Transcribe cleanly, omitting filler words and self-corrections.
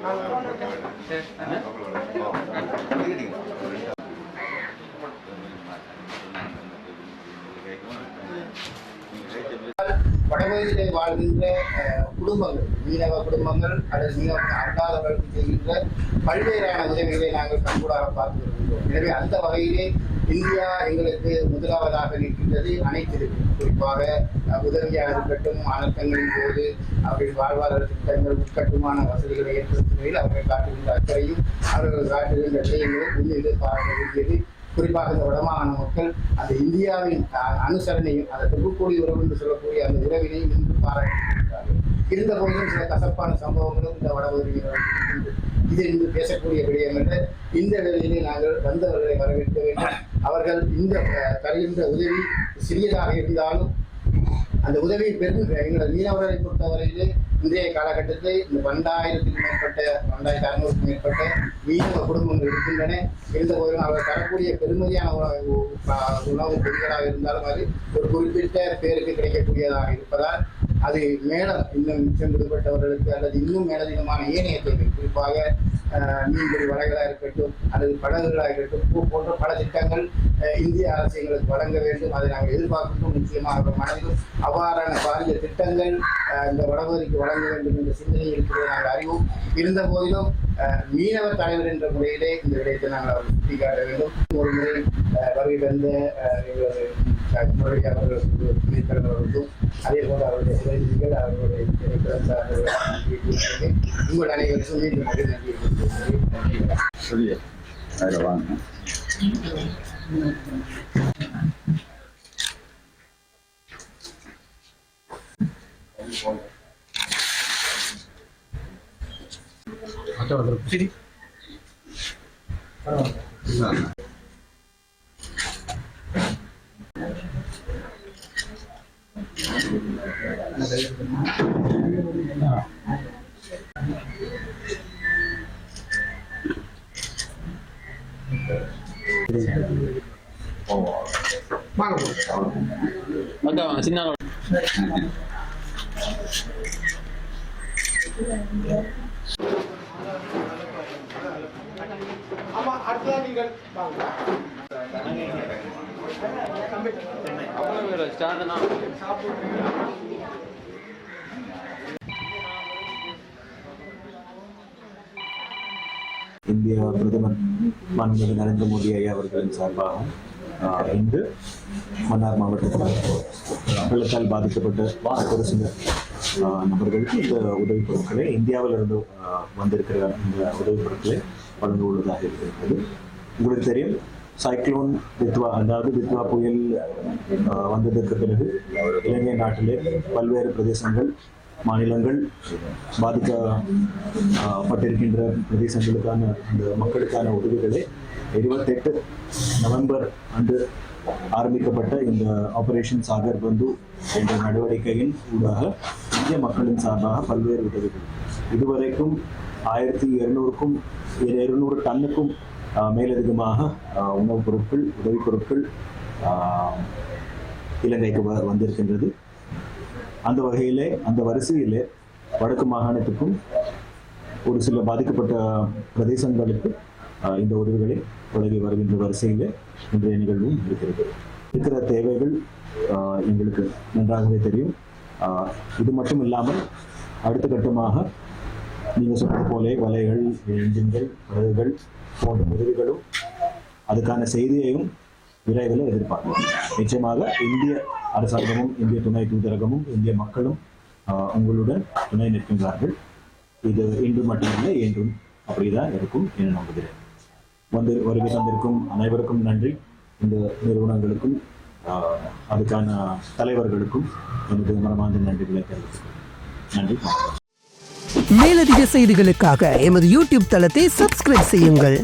வடபகுதியிலே வாழ்கின்ற குடும்பங்கள், மீனவ குடும்பங்கள் அல்லது மீனவ அல்லாதவர்களுக்கு செய்கின்ற பல்வேறான உதவிகளை நாங்கள் கண்கூடாக பார்த்து வருகின்றோம். எனவே அந்த வகையிலே இந்தியா எங்களுக்கு முதலாவதாக நிற்கின்றது. அனைத்து குறிப்பாக உதவியாக இருக்கட்டும், அனர்த்தங்களின் போது அவர்கள் வாழ்வாதார திட்டங்கள், உட்கட்டுமான வசதிகளை ஏற்படுத்துவதில் அவர்கள் காட்டுகின்ற அக்கறையும் அவர்கள் காட்டுகின்ற விஷயங்களும் உண்மையிலே பார்க்க வேண்டியது. குறிப்பாக இந்த வடமாகாண மக்கள் அந்த இந்தியாவின் அனுசரணையும் அந்த தொகுப்பொழி உறவு என்று சொல்லக்கூடிய அந்த உறவினையும் இன்று பாராட்டியிருக்கிறார்கள். இருந்த போதிலும் சில கசப்பான சம்பவங்களும் இந்த வடபகுதியில் இது இன்று பேசக்கூடிய விடயங்கள். இந்த வேளையிலே நாங்கள் வந்தவர்களை வரவேற்க வேண்டும். அவர்கள் இந்த தருகின்ற உதவி சிறியதாக இருந்தாலும் அந்த உதவியை பெரும் எங்களது மீனவர்களை பொறுத்தவரையிலே இன்றைய காலகட்டத்தில் இந்த 2600க்கும் மேற்பட்ட மீனவ குடும்பங்கள் இருக்கின்றன. இருந்த போதிலும் அவர்கள் தரக்கூடிய பெருமதியான உணவு பொருட்களாக இருந்தாலும் அது ஒரு குறிப்பிட்ட பேருக்கு கிடைக்கக்கூடியதாக இருப்பதால் அது மேலும் இன்னும் மிச்சம் விடுபட்டவர்களுக்கு அல்லது இன்னும் மேலதிகமான ஏனைய தேவை, குறிப்பாக மீன்பிடி வலைகளாக இருக்கட்டும் அல்லது படகுகளாக இருக்கட்டும் போன்ற பல திட்டங்கள் இந்திய அரசு எங்களுக்கு வழங்க வேண்டும். அதை நாங்கள் எதிர்பார்க்கின்றோம். நிச்சயமாக மனதிலும் அவ்வாறான பாரிய திட்டங்கள் இந்த வடபகுதிக்கு வழங்க வேண்டும் என்ற சிந்தனை இருக்கிறதை நாங்கள் அறிவோம். இருந்த போதிலும் மீனவ தலைவர் என்ற முறையிலே இந்த விடயத்தை நாங்கள் அவர்கள் சுட்டிக்காட்ட வேண்டும். ஒரு முறை வருகை தந்த முறை அவர்களுக்கு துணைத்தலைவர்களுக்கும் அதே போல அவருடைய பிரதிநிதிகள் அவர்களுடைய திணைக்களம் சார்ந்தவர்கள் உங்கள் அனைவருக்கும் மீண்டும் நன்றி சொல்லி அதில் வாங்க. சரி சின்ன இந்திய பிரதமர் மாண்புமிகு நரேந்திர மோடி ஐயா அவர்களின் சார்பாக இன்று மன்னார் மாவட்டத்தில் வெள்ளத்தால் பாதிக்கப்பட்ட ஒரு சில நபர்களுக்கு இந்த உதவிப் பொருட்களை இந்தியாவிலிருந்து வந்திருக்கிற இந்த உதவிப் பொருட்களை வழங்க உள்ளதாக இருக்கிறது. உங்களுக்கு தெரியும், சைக்ளோன் தித்வா, அதாவது தித்வா புயல் வந்ததற்கு பிறகு இலங்கை நாட்டிலே பல்வேறு பிரதேசங்கள், மாநிலங்கள் பாதிக்கப்பட்டிருக்கின்ற பிரதேசங்களுக்கான அந்த மக்களுக்கான உதவிகளை 28 நவம்பர் அன்று ஆரம்பிக்கப்பட்ட இந்த ஆபரேஷன் சாகர் பந்து என்ற நடவடிக்கையின் ஊடாக இந்திய மக்களின் சார்பாக பல்வேறு உதவிகள் இதுவரைக்கும் 1200 டன்னுக்கும் மேலதிகமாக உணவுப் பொருட்கள், உதவிப் பொருட்கள் இலங்கைக்கு வந்திருக்கின்றது. அந்த வகையிலே, அந்த வரிசையிலே வடக்கு மாகாணத்துக்கும் ஒரு சில பாதிக்கப்பட்ட பிரதேசங்களுக்கு இந்த உதவிகளை வழங்கி வருகின்ற வரிசையிலே இன்றைய நிகழ்வும் இருக்கிறது. இருக்கிற தேவைகள் எங்களுக்கு நன்றாகவே தெரியும். இது மட்டும் இல்லாமல் அடுத்த கட்டமாக நீங்கள் சொன்னது போலே வலைகள், என்ஜின்கள், படகுகள் போன்ற உதவிகளும் அதுக்கான செய்தியையும் விரைவில் எதிர்பார்க்கலாம். நிச்சயமாக இந்திய அரசாங்கமும், இந்திய துணை தூதரகமும், இந்திய மக்களும் உங்களுடன் துணை நிற்கின்றார்கள். இது இன்று மட்டுமில்லை, என்றும் அப்படிதான் இருக்கும் என நம்புகிறேன். வருகை தந்திருக்கும் அனைவருக்கும் நன்றி. இந்த நிறுவனங்களுக்கும் அதுக்கான தலைவர்களுக்கும் எனது மனமார்ந்த நன்றிகளை தெரிவித்துக்கிறேன். நன்றி. மேலதிக செய்திகளுக்காக எமது யூடியூப் தளத்தை சப்ஸ்கிரைப் செய்யுங்கள்.